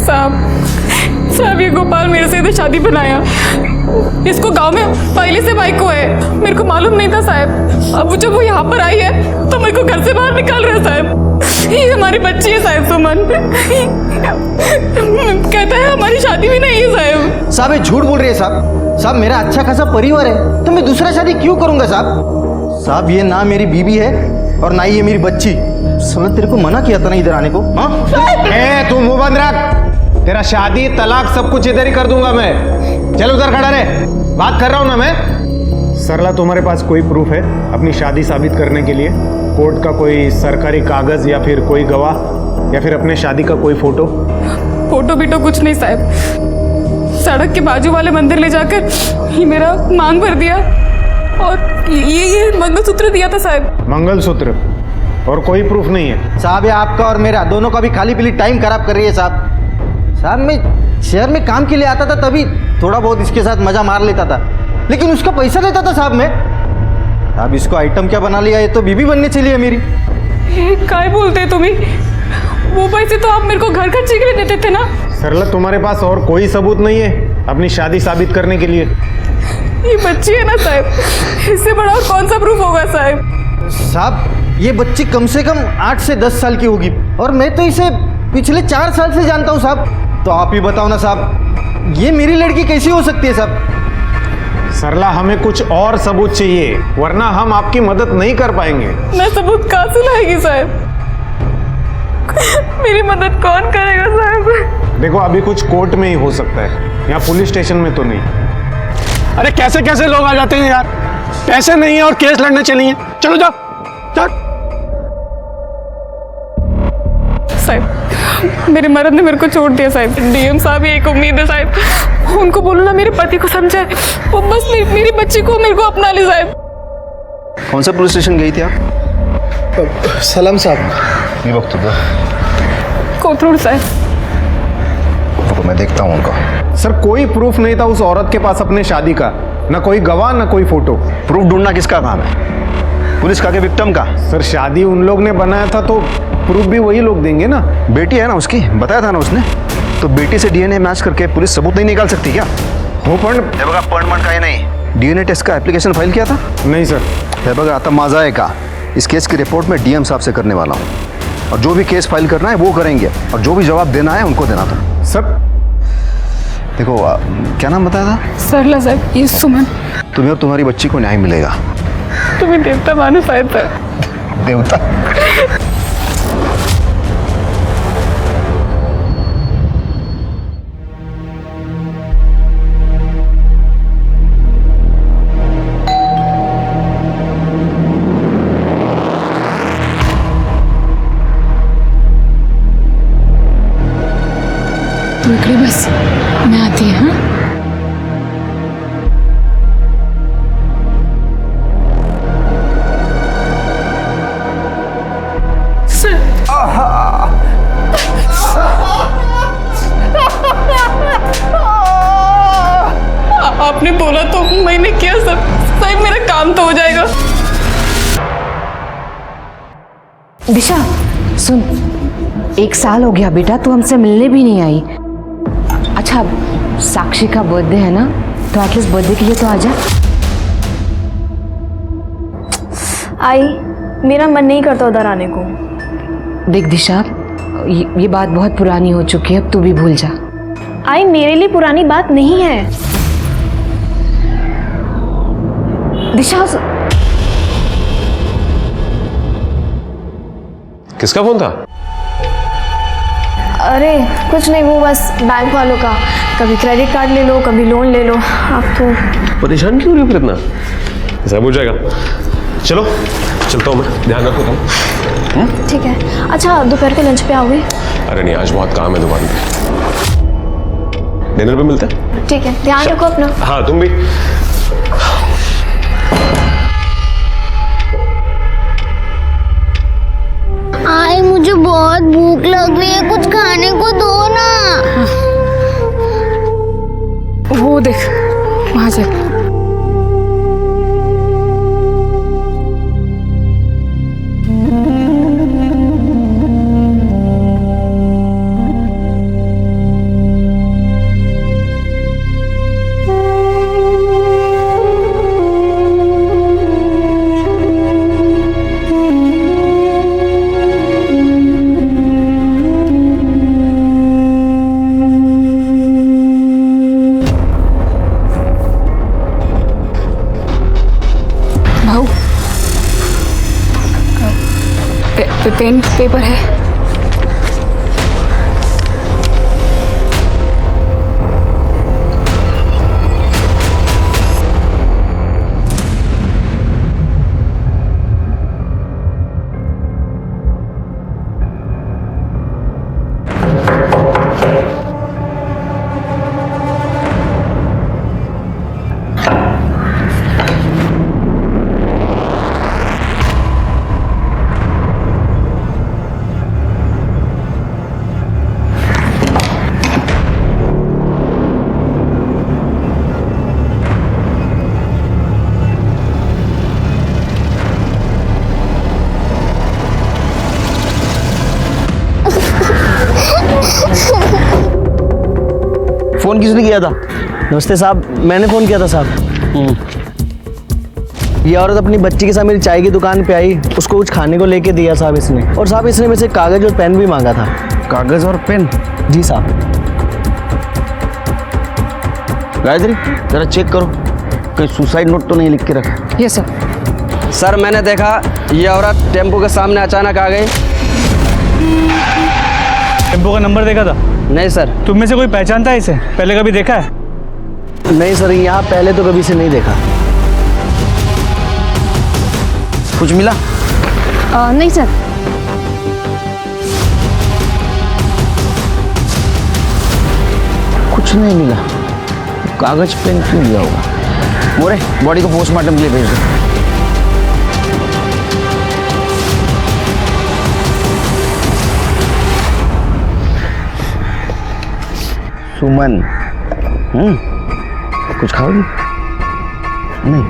साहब ये गोपाल मेरे से इधर शादी बनाया। इसको गांव में पहले से भाई को है, मेरे को मालूम नहीं था साहब। अब जब वो यहाँ पर आई है तो मेरे को घर से बाहर निकाल रहा है साहब। ये हमारी बच्ची है साहब, सुमन। कहता है हमारी शादी भी नहीं है साहब। साहब ये झूठ बोल रही है साहब। साहब मेरा अच्छा खासा परिवार है तो मैं दूसरा शादी क्यों करूंगा साहब। साहब ये ना मेरी बीवी है और ना ही ये मेरी बच्ची। साला तेरे को मना किया था ना इधर आने को। हाँ तू मुंह बंद रख। तेरा शादी तलाक सब कुछ इधर ही कर दूंगा मैं। चल उधर खड़ा रहे, बात कर रहा हूं ना मैं। सरला तुम्हारे पास कोई प्रूफ है अपनी शादी साबित करने के लिए? कोर्ट का कोई सरकारी कागज या फिर कोई गवाह या फिर अपने शादी का कोई फोटो? फोटो बीटो कुछ नहीं साहब। सड़क के बाजू वाले मंदिर ले जाकर ये मेरा मांग भर दिया और ये मंगलसूत्र दिया था साहब। मंगलसूत्र और कोई प्रूफ नहीं है? साहब ये आपका और मेरा दोनों का भी खाली पीली टाइम खराब कर रही है साहब। साहब मैं शहर में काम के लिए आता था तभी थोड़ा बहुत इसके साथ मजा मार लेता था, लेकिन उसका पैसा देता था साहब मैं। अब इसको आइटम क्या बना लिया, ये तो बीबी बनने चली है मेरी। काय बोलते तुम्ही? वो पैसे तो आप मेरे को घर खर्चे के लिए देते थे ना। सरला तुम्हारे पास और कोई सबूत नहीं है अपनी शादी साबित करने के लिए? ये बच्ची है ना साहब, इससे बड़ा और कौन सा प्रूफ होगा साहब? साहब ये बच्ची कम से कम 8 से 10 साल की होगी और मैं तो इसे पिछले 4 साल से जानता हूँ साहब। तो आप ही बताओ ना साहब, ये मेरी लड़की कैसी हो सकती है साहब? सरला हमें कुछ और सबूत चाहिए वरना हम आपकी मदद नहीं कर पाएंगे। मैं सबूत कहाँ से लाएगी साहब? मेरी मदद कौन करेगा साहब? देखो अभी कुछ कोर्ट में ही हो सकता है, यहाँ पुलिस स्टेशन में तो नहीं। अरे कैसे कैसे लोग आ जाते हैं यार, पैसे नहीं है और केस लड़ने चली हैं। चलो जाओ जाओ। साहब मेरे मर्द ने मेरे को छोड़ दिया साहब। डीएम साहब एक उम्मीद है साहब, उनको बोलो ना मेरे पति को समझाए, वो बस मेरी बच्ची को मेरे को अपना ले साहब। कौन सा पुलिस स्टेशन गई थी आप? सलाम साहब। ये वक्त होगा कोथरूड साहब। तो मैं देखता हूँ उनका। सर कोई प्रूफ नहीं था उस औरत के पास अपने शादी का, ना कोई गवाह ना कोई फोटो। प्रूफ ढूंढना किसका काम है? पुलिस का के विक्टिम का? सर शादी उन लोग ने बनाया था तो प्रूफ भी वही लोग देंगे ना। बेटी है ना उसकी, बताया था ना उसने। तो बेटी से डीएनए मैच करके पुलिस सबूत नहीं निकाल सकती क्या? हो पण बघा अपॉइंटमेंट का ही नहीं, डीएनए टेस्ट का एप्लीकेशन फाइल किया था? नहीं सर। है बघा आता माझा है का, इस केस की रिपोर्ट मैं डीएम साहब से करने वाला हूँ और जो भी केस फाइल करना है वो करेंगे और जो भी जवाब देना है उनको देना था। सर देखो क्या नाम बताया था? सरला साहब। ये सुमन। तुम्हें और तुम्हारी बच्ची को न्याय मिलेगा। तुम्हें देवता मानो शायद सर। देवता? रुकिए बस, मैं आती हूँ। हाँ आपने बोला तो मैंने किया सब। साहब मेरा काम तो हो जाएगा। दिशा सुन, 1 साल हो गया बेटा, तू हमसे मिलने भी नहीं आई। अच्छा साक्षी का बर्थडे है ना, तो एटलीस्ट बर्थडे के लिए तो आजा। आई मेरा मन नहीं करता उधर आने को। देख दिशा, ये बात बहुत पुरानी हो चुकी है, अब तू भी भूल जा। आई मेरे लिए पुरानी बात नहीं है। दिशा किसका फोन था? अरे कुछ नहीं, वो बस बैंक वालों का। कभी क्रेडिट कार्ड ले लो, कभी लोन ले लो। आप तो परेशान क्यों रही हो फिर इतना? सब हो जाएगा। चलो चलता हूँ मैं, ध्यान रखो तुम। ठीक है। अच्छा दोपहर के लंच पे आओगे? अरे नहीं, आज बहुत काम है दुकान पे। डिनर पे मिलते हैं। ठीक है, ध्यान रखो अपना। हाँ तुम भी। आई मुझे बहुत भूख लग रही है, कुछ खाने को दो ना। वो देख वहां से। पेपर है। फोन किसने किया था? नमस्ते साहब, मैंने फ़ोन किया था साहब। ये औरत अपनी बच्ची के साथ मेरी चाय की दुकान पे आई, उसको कुछ खाने को लेके दिया साहब इसने, और साहब इसने मेरे से कागज़ और पेन भी मांगा था। कागज और पेन? जी साहब। गायत्री जरा चेक करो, कहीं सुसाइड नोट तो नहीं लिख के रखा। Yes sir. सर मैंने देखा ये औरत टेम्पो के सामने अचानक आ गई। टेम्पो का नंबर देखा था? नहीं सर। तुम में से कोई पहचानता है इसे? पहले कभी देखा है? नहीं सर, यहाँ पहले तो कभी से नहीं देखा। कुछ मिला? नहीं सर। कुछ नहीं मिला। कागज पेन क्यों लिया होगा? मोरे बॉडी को पोस्टमार्टम के लिए भेज दो। सुमन, कुछ खाओगी? नहीं,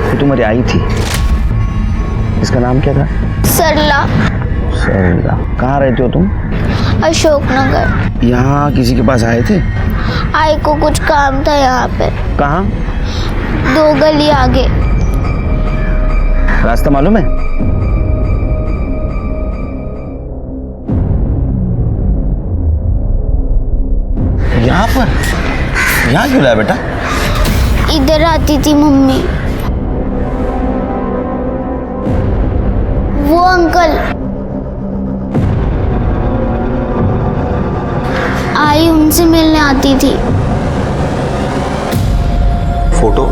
वो तुम्हारी आई थी, इसका नाम क्या था? सरला। सरला। कहाँ रहते हो तुम? अशोकनगर। यहाँ किसी के पास आए थे? आई को कुछ काम था यहाँ पे। कहाँ? 2 गली आगे। रास्ता मालूम है? यहाँ पर? यहाँ क्यों लाया बेटा? इधर आती थी मम्मी। वो अंकल आई, उनसे मिलने आती थी। फोटो?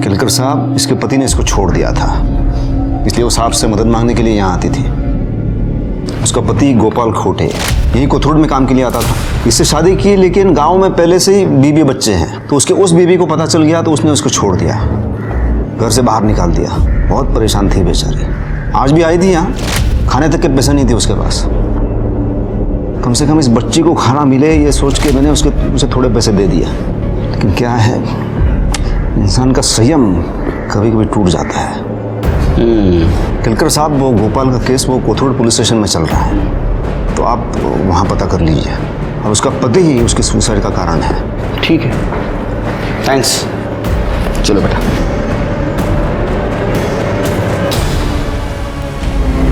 केलकर साहब, इसके पति ने इसको छोड़ दिया था, इसलिए वो साहब से मदद मांगने के लिए यहाँ आती थी। उसका पति गोपाल खोटे यही कोथरूड में काम के लिए आता था। इससे शादी की, लेकिन गांव में पहले से ही बीवी बच्चे हैं, तो उसके उस बीवी को पता चल गया तो उसने उसको छोड़ दिया, घर से बाहर निकाल दिया। बहुत परेशान थी बेचारी। आज भी आई थी यहाँ, खाने तक के पैसे नहीं थे उसके पास। कम से कम इस बच्ची को खाना मिले ये सोच के मैंने उसे थोड़े पैसे दे दिया। लेकिन क्या है, इंसान का संयम कभी कभी टूट जाता है। केलकर साहब, वो गोपाल का केस वो कोथरूड पुलिस स्टेशन में चल रहा है, तो आप वहाँ पता कर लीजिए। और उसका पति ही उसके सुसाइड का कारण है। ठीक है, थैंक्स। चलो बेटा।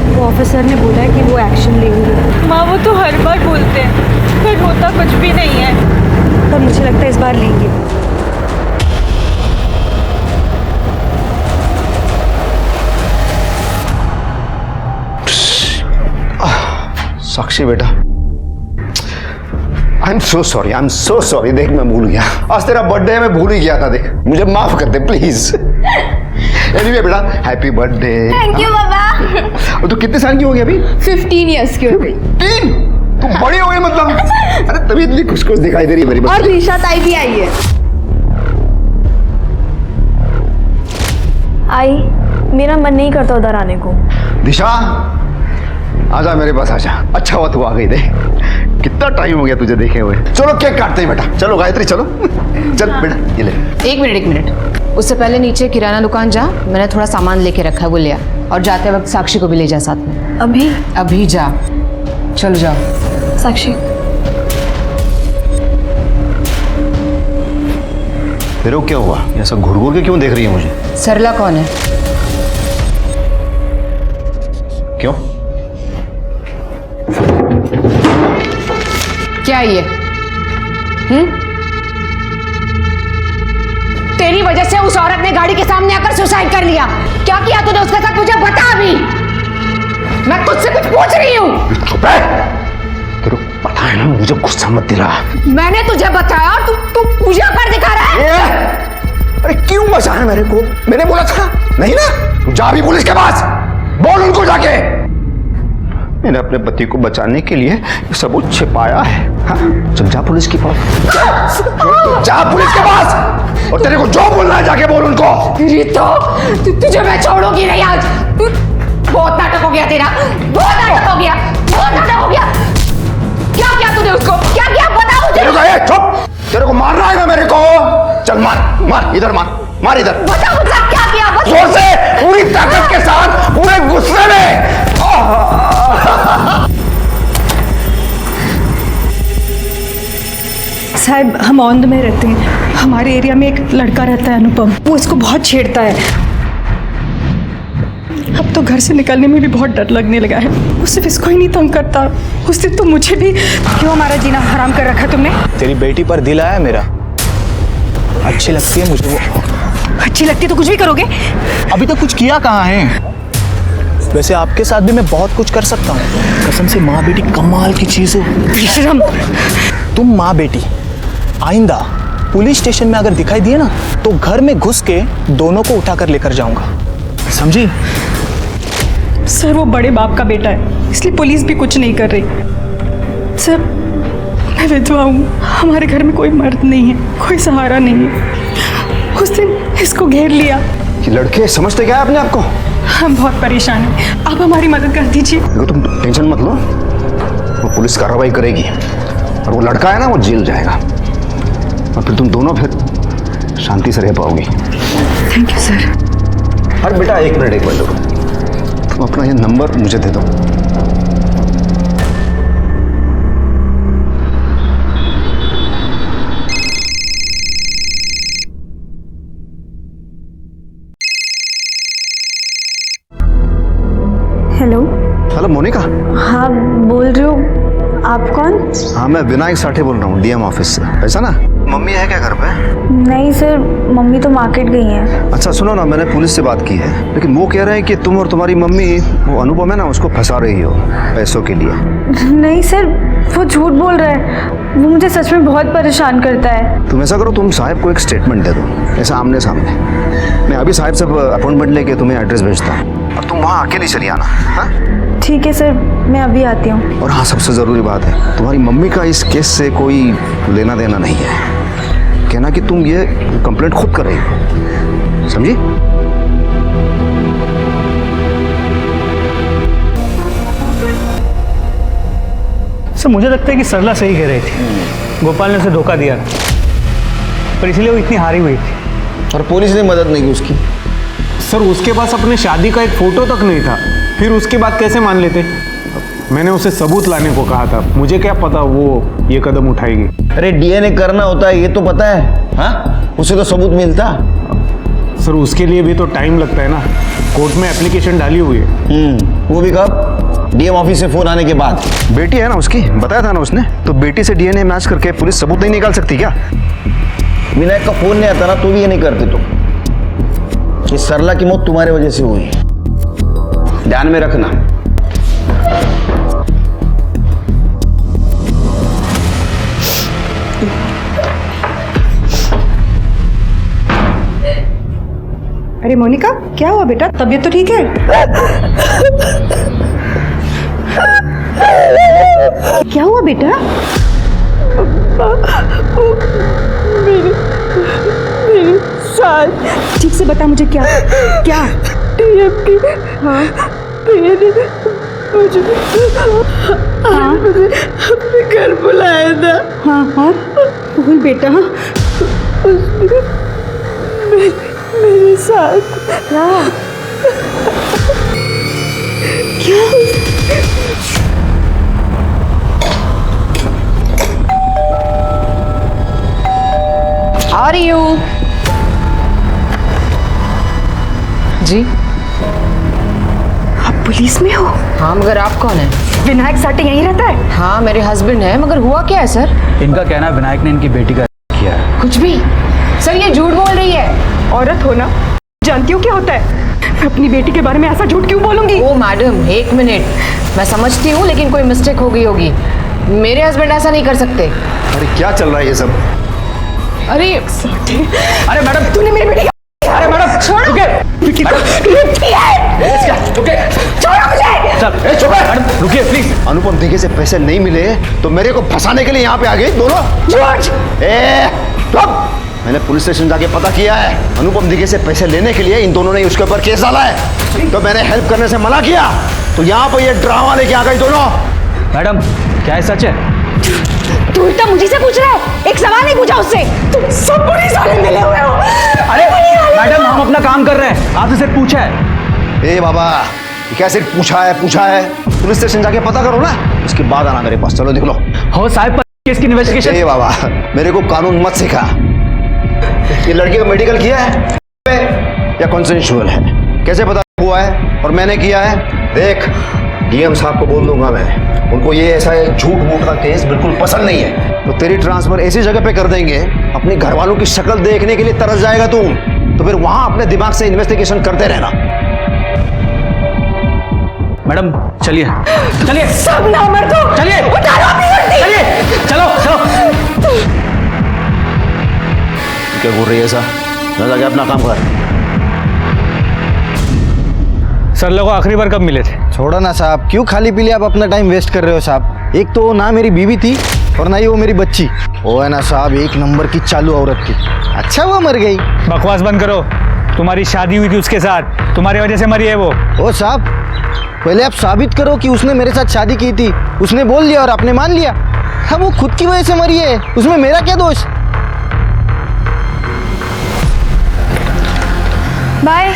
वो ऑफिसर ने बोला है कि वो एक्शन लेंगे। माँ वो तो हर बार बोलते हैं, पर होता कुछ भी नहीं है। पर मुझे लगता है इस बार लेंगे। साक्षी बेटा, आई एम सो सॉरी। देख मैं भूल गया, आज तेरा बर्थडे है, मैं भूल ही गया था। देख मुझे माफ कर दे प्लीज। एनीवे बेटा, हैप्पी बर्थडे। थैंक यू बाबा। और तू कितने साल की हो गई अभी? 15 ईयर्स की हो गई। 15? तू बड़ी हो गई मतलब। अरे तभी इतनी खुश खुश दिखाई दे रही है मेरी और बच्ची। दिशा ताई भी आई है। आई, मेरा मन नहीं करता उधर आने को। दिशा आजा मेरे पास, आजा। अच्छा हुआ तू आ गई। दे कितना टाइम हो गया तुझे देखे हुए। चलो केक काटते हैं बेटा। चलो गायत्री चलो। चल बेटा ये ले। एक मिनट। उससे पहले नीचे किराना दुकान जा, मैंने थोड़ा सामान लेके रखा है, वो ले आ। और जाते वक्त साक्षी को भी ले जा साथ में। अभी जा। चलो जाओ। साक्षी, फिर वो क्या हुआ? ऐसा घूर घूर के क्यों देख रही है मुझे? सरला कौन है? क्यों? क्या ये? तेरी वजह से उस औरत ने गाड़ी के सामने आकर सुसाइड कर लिया। क्या किया तूने उसके साथ, मुझे बता अभी। मैं तुझसे कुछ पूछ रही हूँ। चुप है। तेरे को पता है ना, मुझे गुस्सा मत दिला। मैंने तुझे बताया और तू पूजा कर दिखा रहा है। अरे क्यों बचाया मेरे को? मैंने बोला था नहीं ना? तू जा भी पुलिस के पास, बोल उनको जाके। मैंने अपने पति को बचाने के लिए ये सबूत छिपाया है। हाँ? चल जा पुलिस के पास, जा पुलिस के पास, और तेरे को जो बोलना है जाके बोल उनको। तुझे मैं छोड़ूंगी नहीं आज। बहुत नाटक हो गया तेरा, बहुत नाटक हो गया, बहुत नाटक हो गया। क्या किया तूने उसको, क्या किया बता मुझे। चुप, तेरे को मारना है ना मेरे को? चल मार, मार इधर, मार इधर। बता मुझे क्या किया, बता। जोर से, पूरी ताकत के साथ, पूरे गुस्से में। साहब, हम औंध में रहते हैं। हमारे एरिया में एक लड़का रहता है अनुपम, वो इसको बहुत छेड़ता है। अब तो घर से निकलने में भी बहुत डर लगने लगा है। वो सिर्फ इसको ही नहीं तंग करता, उस दिन तो मुझे भी। क्यों हमारा जीना हराम कर रखा तुमने? तेरी बेटी पर दिल आया मेरा, अच्छी लगती है मुझे वो। अच्छी लगती तो कुछ भी करोगे। अभी तक कुछ किया कहाँ है? वैसे आपके साथ भी मैं बहुत कुछ कर सकता हूँ। कसम से माँ बेटी कमाल की चीज है। बेशरम। तुम माँ बेटी आइंदा पुलिस स्टेशन में अगर दिखाई दिए ना, तो घर में घुस के दोनों को उठाकर लेकर जाऊंगा, समझी? सर, वो बड़े बाप का बेटा है, इसलिए पुलिस भी कुछ नहीं कर रही। सर, मैं विधवा हूँ, हमारे घर में कोई मर्द नहीं है, कोई सहारा नहीं है। उस दिन इसको घेर लिया। ये लड़के समझते क्या है अपने आप को? हम बहुत परेशान हैं, आप हमारी मदद कर दीजिए। देखो, तुम टेंशन मत लो, वो पुलिस कार्रवाई करेगी, और वो लड़का है ना, वो जेल जाएगा, और फिर तुम दोनों फिर शांति से रह पाओगी। Thank you sir. अरे बेटा, एक मिनट रुको, तुम अपना ये नंबर मुझे दे दो। हेलो। हेलो मोनिका। हाँ, बोल रही हूँ। आप कौन? हाँ, मैं विनायक साठे बोल रहा हूँ, डीएम ऑफिस से। ऐसा ना, मम्मी है क्या घर पे? नहीं सर, मम्मी तो मार्केट गई हैं। अच्छा सुनो ना, मैंने पुलिस से बात की है, लेकिन वो कह रहे हैं कि तुम और तुम्हारी मम्मी, वो अनुपम है ना, उसको फंसा रही हो पैसों के लिए। नहीं सर, वो झूठ बोल रहा है। वो मुझे सच में बहुत परेशान करता है। तुम ऐसा करो, तुम साहब को एक स्टेटमेंट दे दो, ऐसा आमने सामने। मैं अभी साहब से अपॉइंटमेंट लेके तुम्हें एड्रेस भेजता हूँ, और तुम वहाँ अकेली चली आना। हाँ ठीक है सर, मैं अभी आती हूँ। और हाँ, सबसे ज़रूरी बात है, तुम्हारी मम्मी का इस केस से कोई लेना देना नहीं है। कहना कि तुम ये कंप्लेंट खुद कर रही हो, समझी? सर, मुझे लगता है कि सरला सही कह रही थी। गोपाल ने उसे धोखा दिया, पर इसलिए वो इतनी हारी हुई थी। और पुलिस ने मदद नहीं की उसकी। सर, उसके पास अपने शादी का एक फोटो तक नहीं था, फिर उसके बाद कैसे मान लेते? मैंने उसे सबूत लाने को कहा था, मुझे क्या पता वो ये कदम उठाएगी। अरे डीएनए करना होता है, ये तो पता है। हाँ, उसे तो सबूत मिलता। सर, उसके लिए भी तो टाइम लगता है ना, कोर्ट में एप्लीकेशन डाली हुई है। वो भी कब? डीएम ऑफिस से फोन आने के बाद। बेटी है ना उसकी, बताया था ना उसने, तो बेटी से डीएनए मैच करके पुलिस सबूत नहीं निकाल सकती क्या? विनायक का फोन नहीं आता ना, तो भी ये नहीं करते तुम। कि सरला की मौत तुम्हारे वजह से हुई, ध्यान में रखना। अरे मोनिका, क्या हुआ बेटा? तबीयत तो ठीक है? क्या हुआ बेटा? मेरी साल। ठीक से बता मुझे, क्या क्या? हाँ, मुझे अपने घर बुलाया था। हाँ हाँ, बोल बेटा। मेरे साथ क्या? आ रही हूँ जी। आप पुलिस में हो? हाँ, मगर आप कौन है? विनायक साठे यहीं रहता है? हाँ, मेरे हस्बैंड है, मगर हुआ क्या है सर? इनका कहना है विनायक ने इनकी बेटी का किया है। कुछ भी? सर, ये झूठ बोल रही है। औरत हो ना, जानती हो क्या होता है? मैं अपनी बेटी के बारे में ऐसा झूठ क्यों बोलूंगी? ओ मैडम, एक मिनट, मैं समझती हूँ लेकिन कोई मिस्टेक हो गई होगी। मेरे हस्बैंड ऐसा नहीं कर सकते। अरे क्या चल रहा है ये सब? अरे अरे मैडम, तूने मेरी बेटी अरे मैडम छोड़ो। मैडम रुकिए प्लीज। अनुपम दिघे से पैसे नहीं मिले तो मेरे को फंसाने के लिए यहाँ पे आ गए दोनों। चुप! मैंने पुलिस स्टेशन जाके पता किया है, अनुपम दिघे से पैसे लेने के लिए इन दोनों ने उसके ऊपर केस डाला है। तो मैंने हेल्प करने से मना किया, तो यहाँ पे ये ड्रामा लेके आ गई दोनों। मैडम क्या है सच है? तू उल्टा मुझे से पूछ रहा है, एक सवाल नहीं पूछा उससे। तुम सब पुलिस वाले मिले हुए हो। अरे मैडम, हम अपना काम कर रहे हैं, आपसे सिर्फ पूछा है। ए बाबा, ये क्या सिर्फ पूछा है? पुलिस स्टेशन जाके पता करो ना, उसके बाद आना मेरे पास। चलो देख लो। हो साहब, केस की इन्वेस्टिगेशन। ए बाबा, मेरे को कानून मत सिखा। ये लड़की का मेडिकल किया है या कॉन्सेंशुअल है, कैसे पता हुआ है और मैंने किया है? देख, डीएम साहब को बोल दूंगा मैं, उनको ये ऐसा झूठ मूठ का केस बिल्कुल पसंद नहीं है। तो तेरी ट्रांसफर ऐसी जगह पे कर देंगे, अपने घर वालों की शक्ल देखने के लिए तरस जाएगा तू। तो फिर वहां अपने दिमाग से इन्वेस्टिगेशन करते रहना। मैडम चलिए चलिए, सब ना मर दो। चलिए उतारो अपनी वर्दी। चलिए, चलो चलो। क्या बोल रही है ऐसा? ना जाके अपना काम कर। सर लोगों आखिरी बार कब मिले थे? छोड़ो ना साहब, क्यों खाली पीली आप अपना टाइम वेस्ट कर रहे हो साहब? एक तो ना मेरी बीवी थी और ना ही वो मेरी बच्ची। वो है ना साहब, एक नंबर की चालू औरत थी। अच्छा वो मर गई। बकवास बंद करो। तुम्हारी शादी हुई थी उसके साथ, तुम्हारी वजह से मरी है वो। ओ साहब, पहले आप साबित करो कि उसने मेरे साथ शादी की थी। उसने बोल लिया और आपने मान लिया। हाँ, वो खुद की वजह से मरी है, उसमें मेरा क्या दोष? बाय।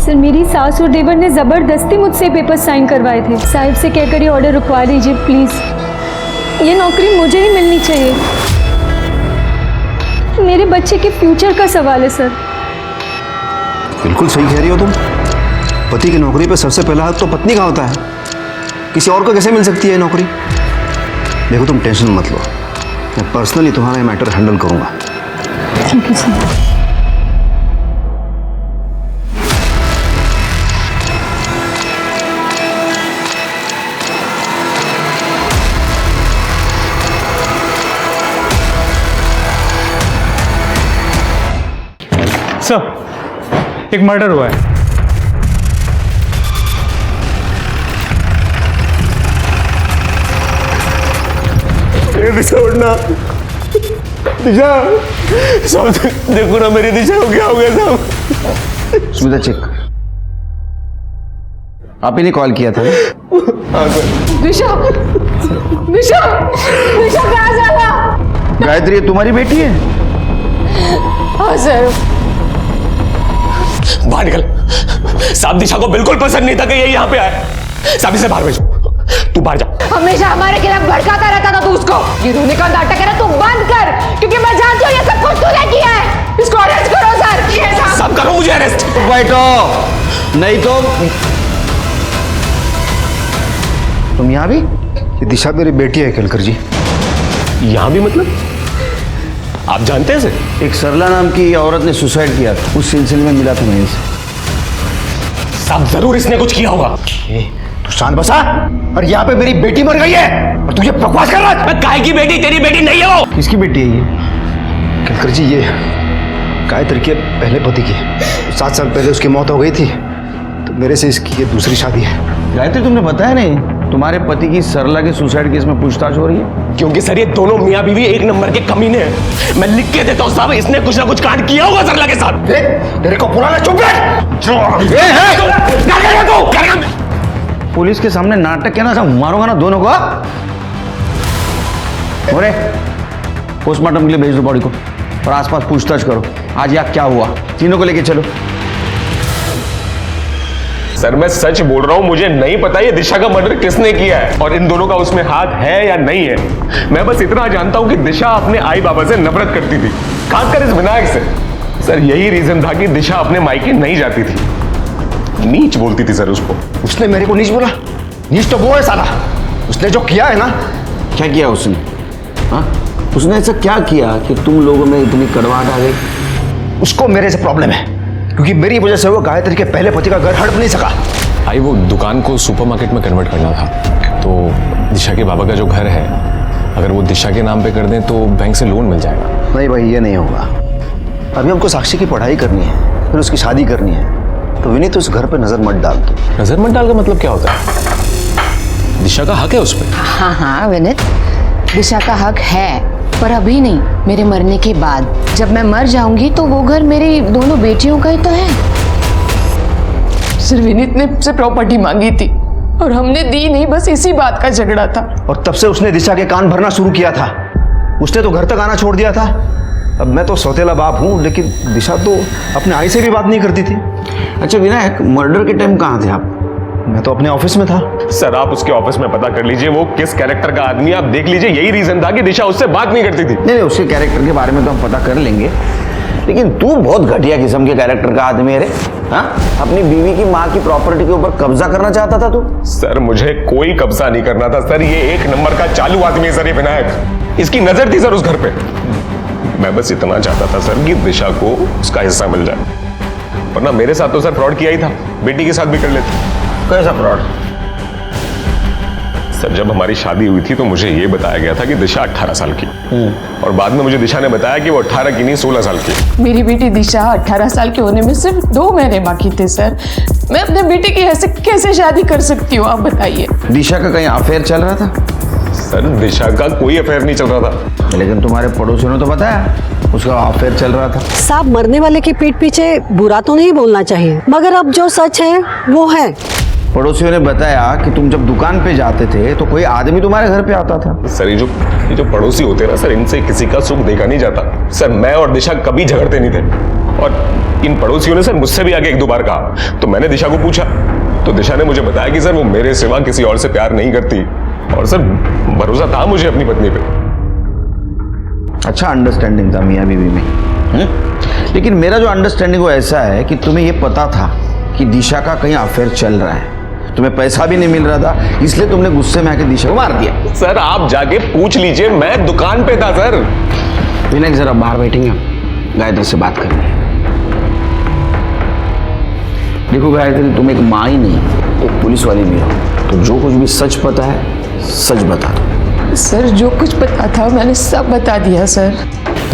सर, मेरी सास और देवर ने ज़बरदस्ती मुझसे पेपर साइन करवाए थे। साहिब से कहकर ये ऑर्डर रुकवा दीजिए प्लीज़। ये नौकरी मुझे ही मिलनी चाहिए। मेरे बच्चे के फ्यूचर का सवाल है सर। बिल्कुल सही कह रही हो तुम। पति की नौकरी पे सबसे पहला हक तो पत्नी का होता है। किसी और को कैसे मिल सकती है नौकरी? देखो तुम टेंशन मत लो, मैं पर्सनली तुम्हारा ये मैटर हैंडल करूंगा। Thank you sir. सर, एक मर्डर हुआ है। दिशा उठना, दिशा सब देखो ना मेरी दिशा को क्या हो गया साहब। सुविधा चेक। आप ही ने कॉल किया था ना? दिशा, दिशा, दिशा कहाँ जाला? गायत्री, ये तुम्हारी बेटी है? हाँ सर। बाहर निकल। साहब दिशा को बिल्कुल पसंद नहीं था कि ये यहाँ पे आए। साहब इसे बाहर भेजो, तू बाहर जा। हमेशा हमारे खिलाफ भड़काता रहता था तू उसको। ये रोने का नाटक है ना, तू बंद कर, क्योंकि मैं जानती हूँ ये सब कुछ तूने किया है। इसको अरेस्ट करो सर। सब करो मुझे अरेस्ट। बैठो, नहीं तो तुम यहाँ भी? ये दिशा मेरी बेटी है केलकर जी। यहाँ भी मतलब? आप जानते हैं इसे? एक सरला नाम की औरत ने सुसाइड किया था, उस सिलसिले में मिला था मैं इसे। साहब जरूर इसने कुछ किया होगा। तू शांत बसा। और यहाँ पे मेरी बेटी मर गई है और तुझे बकवास कर रहा है। काय की बेटी? तेरी बेटी नहीं है वो। किसकी बेटी है ये? केलकर जी, ये गायत्री के पहले पति की 7 साल पहले उसकी मौत हो गई थी, तो मेरे से इसकी ये दूसरी शादी है। गायत्री, तुमने बताया नहीं तुम्हारे पति की सरला के सुसाइड केस में पूछताछ हो रही है? क्योंकि सर ये दोनों मियाँ बीवी एक नंबर के कमीने हैं। मैं लिख के देता हूँ साहब, इसने कुछ ना कुछ कांड किया होगा सरला के साथ। तेरे को पुराना चुप पुलिस के सामने नाटक के ना, सब मारूंगा ना दोनों को। अरे पोस्टमार्टम के लिए भेज दो बॉडी को और आसपास पूछताछ करो। आज यहाँ क्या हुआ, तीनों को लेके चलो। सर मैं सच बोल रहा हूँ, मुझे नहीं पता ये दिशा का मर्डर किसने किया है और इन दोनों का उसमें हाथ है या नहीं है। मैं बस इतना जानता हूँ कि दिशा अपने आई बाबा से नफरत करती थी, खासकर इस विनायक से। सर यही रीजन था कि दिशा अपने मायके नहीं जाती थी। नीच बोलती थी सर उसको। उसने मेरे को नीच बोला? नीच तो वो है साला। उसने जो किया है ना। क्या किया उसने? हाँ, उसने ऐसा क्या किया कि तुम लोगों में इतनी कड़वाहट आ गई? उसको मेरे से प्रॉब्लम है, क्योंकि मेरी वजह से वो गायत्री के पहले पति का घर हड़प नहीं सका। भाई वो दुकान को सुपरमार्केट में कन्वर्ट करना था, तो दिशा के बाबा का जो घर है, अगर वो दिशा के नाम पे कर दें तो बैंक से लोन मिल जाएगा। नहीं भाई, ये नहीं होगा। अभी हमको साक्षी की पढ़ाई करनी है, फिर उसकी शादी करनी है, तो विनीत उस घर पे नजर मत डाल दो। नजर मत डाल का मतलब क्या होता है? दिशा का हक है उस पर। हाँ हाँ विनीत, दिशा का हक है, पर अभी नहीं, मेरे मरने के बाद। जब मैं मर जाऊंगी तो वो घर मेरी दोनों बेटियों का ही तो है। सिर्फ विनीत ने मुझसे प्रॉपर्टी मांगी थी और हमने दी नहीं, बस इसी बात का झगड़ा था। और तब से उसने दिशा के कान भरना शुरू किया था। उसने तो घर तक आना छोड़ दिया था। अब मैं तो सौतेला बाप हूँ, लेकिन दिशा तो अपने आई से भी बात नहीं करती थी। अच्छा विनायक, मर्डर के टाइम कहाँ थे आप? मैं तो अपने ऑफिस में था। सर आप उसके ऑफिस में पता कर लीजिए वो किस कैरेक्टर का आदमी, आप देख लीजिए। यही रीजन था कि दिशा उससे बात नहीं करती थी। नहीं, उसके कैरेक्टर के बारे में तो हम पता कर लेंगे, लेकिन तू बहुत घटिया किस्म के कैरेक्टर का आदमी है रे। हाँ, अपनी बीवी की माँ की प्रॉपर्टी के ऊपर कब्जा करना चाहता था तू? सर मुझे कोई कब्जा नहीं करना था सर, ये एक नंबर का चालू आदमी है सर ये विनायक। इसकी नजर थी सर उस घर पे। मैं बस इतना चाहता था सर कि दिशा को उसका हिस्सा मिल जाए, वरना मेरे साथ तो सर फ्रॉड किया ही था, बेटी के साथ भी कर लेते। कैसा फ्रॉड? सर जब हमारी शादी हुई थी तो मुझे ये बताया गया था कि दिशा 18 साल की, और बाद में मुझे दिशा ने बताया कि वो 18 की नहीं 16 साल की। मेरी बेटी दिशा 18 साल के होने में सिर्फ 2 महीने बाकी थे सर। मैं अपने बेटे की ऐसे कैसे शादी कर सकती हूँ, आप बताइए। दिशा का कहीं अफेयर चल रहा था? सर दिशा का कोई अफेयर नहीं चल रहा था। लेकिन तुम्हारे पड़ोसियों ने तो बताया उसका अफेयर चल रहा था। साहब, मरने वाले की पीठ पीछे बुरा तो नहीं बोलना चाहिए, मगर अब जो सच है वो है। पड़ोसियों ने बताया कि तुम जब दुकान पे जाते थे तो कोई आदमी तुम्हारे घर पे आता था। सर ये जो पड़ोसी होते हैं ना सर, इनसे किसी का सुख देखा नहीं जाता। सर मैं और दिशा कभी झगड़ते नहीं थे, और इन पड़ोसियों ने सर मुझसे भी आगे 1-2 बार कहा, तो मैंने दिशा को पूछा, तो दिशा ने मुझे बताया कि सर वो मेरे सिवा किसी और से प्यार नहीं करती, और सर भरोसा था मुझे अपनी पत्नी पे। अच्छा अंडरस्टैंडिंग था मियां बीवी में। लेकिन मेरा जो अंडरस्टैंडिंग वो ऐसा है कि तुम्हें ये पता था कि दिशा का कहीं अफेयर चल रहा है, तुम्हें पैसा भी नहीं मिल रहा था, इसलिए तुमने गुस्से में आके दिशा को मार दिया। सर आप जाके पूछ लीजिए, मैं दुकान पे था सर। विनायक जरा बाहर बैठेंगे, गायत्री से बात करनी है। देखो गायत्री, तुम एक माँ ही नहीं, एक पुलिस वाली भी हो, तो जो कुछ भी सच पता है सच बता दो। सर जो कुछ पता था मैंने सब बता दिया सर।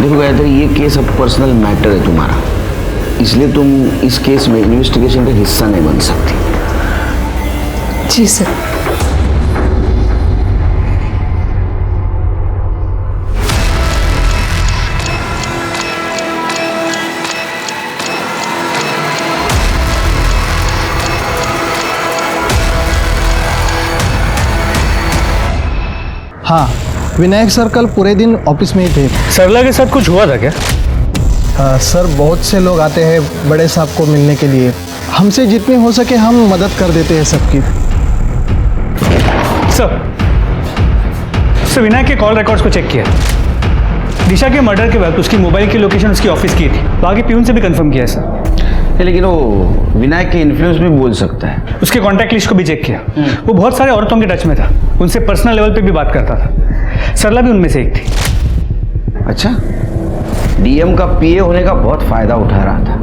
देखो गायत्री, ये केस अब पर्सनल मैटर है तुम्हारा, इसलिए तुम इस केस में इन्वेस्टिगेशन का हिस्सा नहीं बन सकती। जी सर। हाँ, विनायक सर कल पूरे दिन ऑफिस में ही थे। सरला के साथ कुछ हुआ था क्या? सर बहुत से लोग आते हैं बड़े साहब को मिलने के लिए, हमसे जितनी हो सके हम मदद कर देते हैं सबकी। सर विनायक के कॉल रिकॉर्ड्स को चेक किया। दिशा के मर्डर के वक्त उसकी मोबाइल की लोकेशन उसकी ऑफिस की थी, बाकी प्यून से भी कंफर्म किया है सर। लेकिन वो विनायक के इन्फ्लुएंस भी बोल सकता है। उसके कॉन्टैक्ट लिस्ट को भी चेक किया, वो बहुत सारे औरतों के टच में था, उनसे पर्सनल लेवल पे भी बात करता था। सरला भी उनमें से एक थी। अच्छा, डीएम का पीए होने का बहुत फायदा उठा रहा था,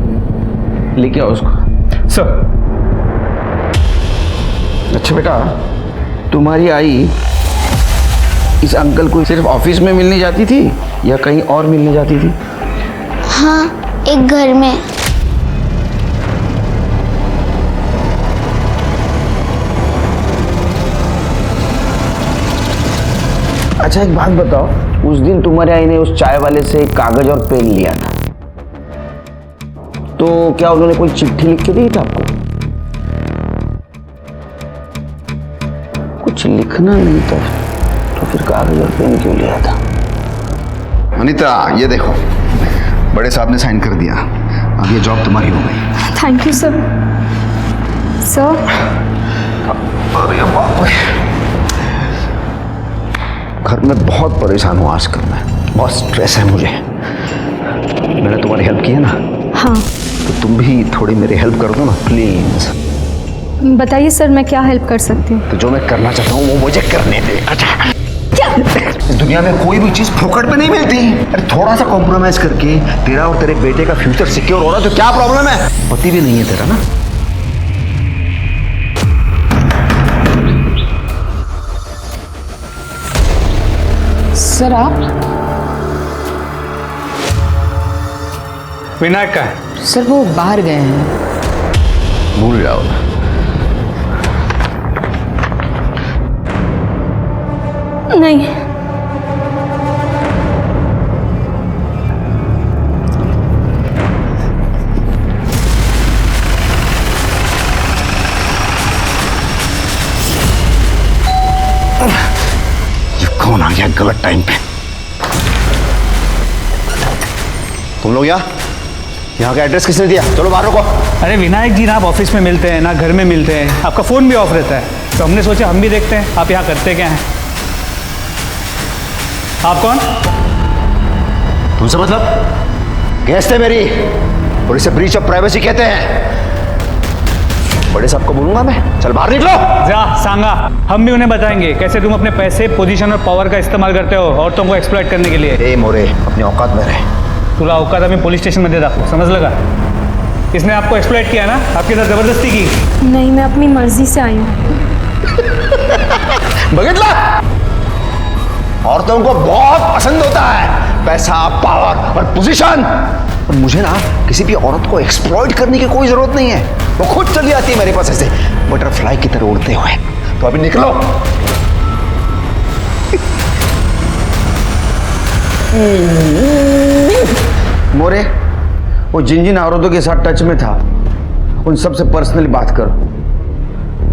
लेकिन उसको सर। अच्छा बेटा, तुम्हारी आई इस अंकल को सिर्फ ऑफिस में मिलने जाती थी या कहीं और मिलने जाती थी? हाँ, एक घर में। अच्छा एक बात बताओ, उस दिन तुम्हारे आई ने उस चाय वाले से एक कागज और पेन लिया था, तो क्या उन्होंने कोई चिट्ठी लिख के दी था आपको? कुछ लिखना नहीं था तो फिर कागज और पेन क्यों लिया था? अनीता, ये देखो, बड़े साहब ने साइन कर दिया, अब ये जॉब तुम्हारी हो गई। Thank you sir. सर अरे बाप रे, घर में बहुत परेशान हूँ आजकल मैं, बहुत स्ट्रेस है मुझे। मैंने तुम्हारी हेल्प की है ना, हाँ तो तुम भी थोड़ी मेरी हेल्प कर दो ना प्लीज। बताइए सर, मैं क्या हेल्प कर सकती हूँ? तो जो मैं करना चाहता हूँ वो मुझे करने दे। अच्छा क्या? इस दुनिया में कोई भी चीज फोकट पे नहीं मिलती। अरे थोड़ा सा कॉम्प्रोमाइज करके तेरा और तेरे बेटे का फ्यूचर सिक्योर हो रहा तो क्या प्रॉब्लम है? पति भी नहीं है तेरा ना। सर आप? विनायक का है? सर वो बाहर गए हैं। भूल जाओ ना। नहीं, ये कौन आ गया गलत टाइम पे? तुम लोग यहाँ का एड्रेस किसने दिया? चलो बाहर रुको। अरे विनायक जी, ना आप ऑफिस में मिलते हैं ना घर में मिलते हैं, आपका फ़ोन भी ऑफ रहता है, तो हमने सोचा हम भी देखते हैं आप यहाँ करते क्या हैं। आप कौन? तुमसे मतलब? गेस्ट है मेरी और इसे ब्रीच ऑफ प्राइवेसी कहते हैं। बड़े साहब को बोलूंगा मैं, चल बाहर निकलो। जा सांगा, हम भी उन्हें बताएंगे कैसे तुम अपने पैसे, पोजीशन और पावर का इस्तेमाल करते हो औरतों को एक्सप्लॉइट करने के लिए। ए मोरे, अपने औकात में रहे। तुला औकात हमें पुलिस स्टेशन में दे दा, समझ लगा? इसने आपको एक्सप्लॉइट किया ना, आपके साथ जबरदस्ती की? नहीं, मैं अपनी मर्जी से आई हूँ। बघितला? औरतों को बहुत पसंद होता है पैसा, पावर और पोजीशन। और मुझे ना किसी भी औरत को एक्सप्लॉइट करने की कोई जरूरत नहीं है, वो खुद चली आती है मेरे पास ऐसे बटरफ्लाई की तरह उड़ते हुए। तो अभी निकलो। मोरे, वो जिन जिन औरतों के साथ टच में था उन सबसे पर्सनली बात करो,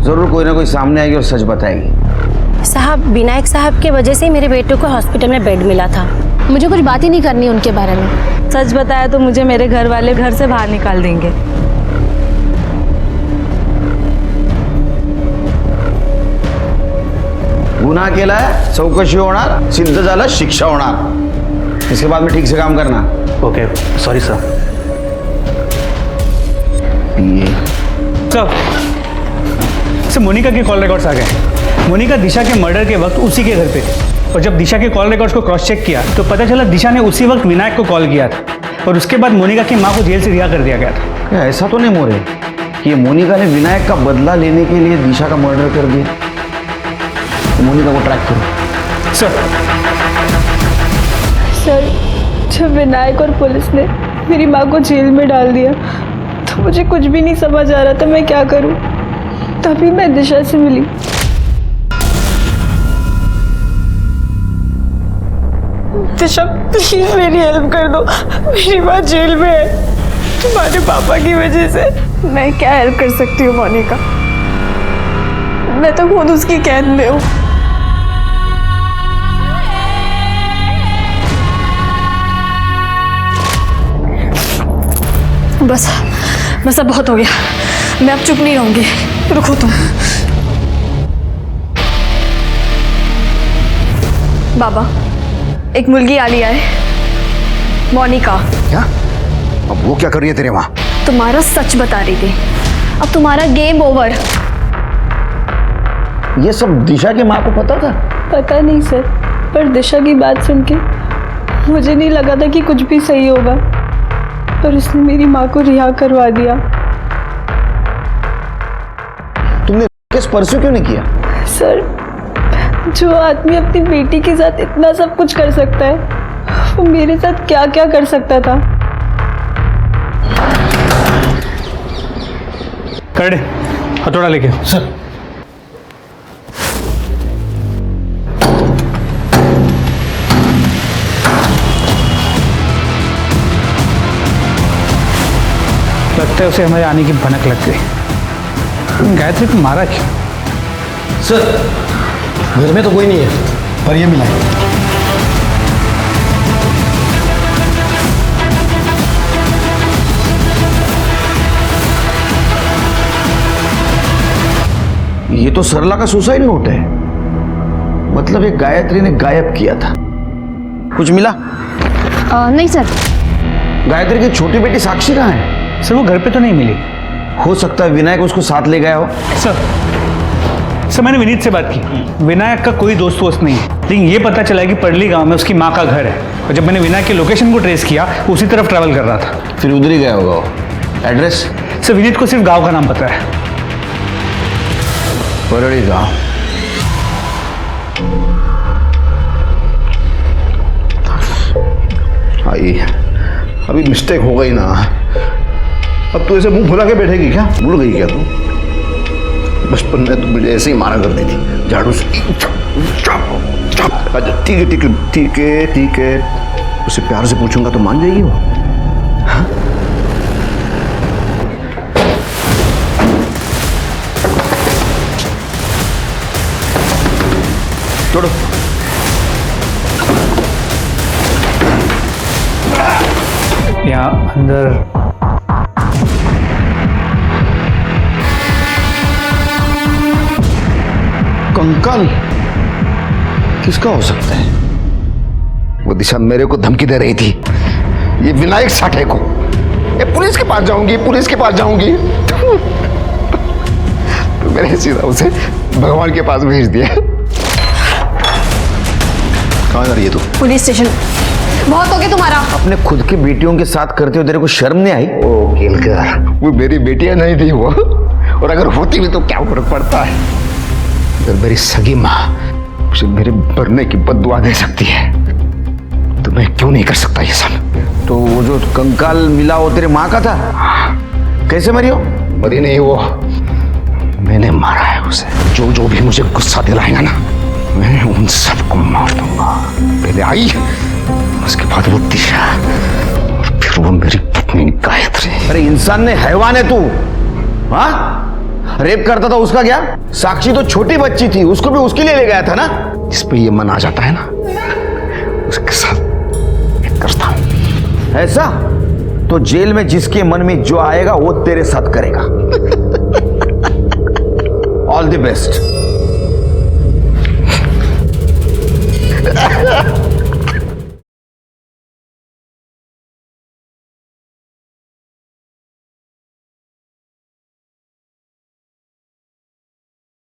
जरूर कोई ना कोई सामने आएगी और सच बताएगी। साहब, विनायक साहब के वजह से ही मेरे बेटे को हॉस्पिटल में बेड मिला था। मुझे कुछ बात ही नहीं करनी उनके बारे में। सच बताया तो मुझे मेरे घर वाले घर से बाहर निकाल देंगे। गुन्हा केलाय, चौकशी होणार, सिद्ध झालं शिक्षा होणार। इसके बाद में ठीक से काम करना। Okay, sorry sir. Sir Monica के कॉल रिकॉर्ड्स आ गए। मोनिका दिशा के मर्डर के वक्त उसी के घर पे थी, और जब दिशा के कॉल रिकॉर्ड्स को क्रॉस चेक किया तो पता चला दिशा ने उसी वक्त विनायक को कॉल किया था, और उसके बाद मोनिका की मां को जेल से रिहा कर दिया गया था। क्या ऐसा तो नहीं मोरे कि ये मोनिका ने विनायक का बदला लेने के लिए दिशा का मर्डर कर दिया? तो मोनिका को ट्रैक करो। सर, जब विनायक और पुलिस ने मेरी माँ को जेल में डाल दिया तो मुझे कुछ भी नहीं समझ आ रहा था मैं क्या करूं। तभी मैं दिशा से मिली। दिशा प्लीज मेरी हेल्प कर दो, मेरी माँ जेल में है तुम्हारे पापा की वजह से। मैं क्या हेल्प कर सकती हूँ मोनिका, मैं तो खुद उसकी कैद में हूँ। बस बस अब बहुत हो गया, मैं अब चुप नहीं रहूंगी। रुको तुम। बाबा, एक मुलगी आ लिया है, मोनिका। क्या? अब वो क्या कर रही है तेरे वहां? तुम्हारा सच बता रही थी, अब तुम्हारा गेम ओवर। ये सब दिशा की माँ को पता था? पता नहीं सर, पर दिशा की बात सुन के मुझे नहीं लगा था कि कुछ भी सही होगा, पर उसने मेरी माँ को रिहा करवा दिया। तुमने केस परस्यू क्यों नहीं किया? सर, जो आदमी अपनी बेटी के साथ इतना सब कुछ कर सकता है वो मेरे साथ क्या क्या कर सकता था। कर दे, हथौड़ा लेके। सर, लगता है उसे हमारे आने की भनक लग गई। गायत्री को मारा क्यों? सर, घर में तो कोई नहीं है, पर ये मिला है। ये तो सरला का सुसाइड नोट है। मतलब एक गायत्री ने गायब किया था। कुछ मिला? नहीं सर। गायत्री की छोटी बेटी साक्षी कहाँ है? सर वो घर पे तो नहीं मिली। हो सकता है विनायक उसको साथ ले गया हो। सर मैंने विनीत से बात की। विनायक का कोई दोस्त वोस्त नहीं है, लेकिन ये पता चला कि पड़ली गांव में उसकी माँ का घर है, और जब मैंने विनायक के लोकेशन को ट्रेस किया उसी तरफ ट्रैवल कर रहा था। फिर उधर ही गया होगा वो। एड्रेस? सर विनीत को सिर्फ गांव का नाम पता है। पड़ली गांव। आई अभी मिस्टेक हो गई ना। अब तू ऐसे मुंह फुला के बैठेगी क्या? भूल गई क्या तू? बचपन में तू मुझे ऐसे ही मारा करती थी झाड़ू से। अच्छा ठीक है ठीक है ठीक है ठीक है, उसे प्यार से पूछूंगा तो मान जाएगी वो। हाँ? छोड़ो। यहाँ अंदर कंकाल किसका हो सकता है? वो दिशा मेरे को धमकी दे रही थी, ये विनायक साठे को। ये पुलिस के पास जाऊंगी, पुलिस के पास जाऊंगी। तो मैंने सीधा उसे भगवान के पास भेज दिया। कहाँ जा रही है तू? Police station. बहुत हो गया तुम्हारा। अपने खुद की बेटियों के साथ करते हो तेरे को शर्म नहीं आई? ओ केलकर, वो मेरी बेटियां नहीं थी वो, और अगर होती भी तो क्या फर्क पड़ता है? अगर मेरी सगी माँ उसे मेरे मरने की बद्दुआ दे सकती है तो मैं क्यों नहीं कर सकता ये सब? तो वो जो कंकाल मिला वो तेरे माँ का था? कैसे मरी हो? मरी नहीं वो, मैंने मारा है उसे। जो जो भी मुझे गुस्सा दिलाएगा ना, मैं उन सबको मार दूंगा। पहले आई, उसके बाद वो दिशा, और फिर वो मेरी पत्नी गायत्री। अरे इंसान ने हैवान है तू। हाँ, रेप करता था उसका क्या? साक्षी तो छोटी बच्ची थी, उसको भी उसके लिए ले गया था ना। इस पे ये मन आ जाता है ना, उसके साथ करता हूं। ऐसा तो जेल में जिसके मन में जो आएगा वो तेरे साथ करेगा। All the best.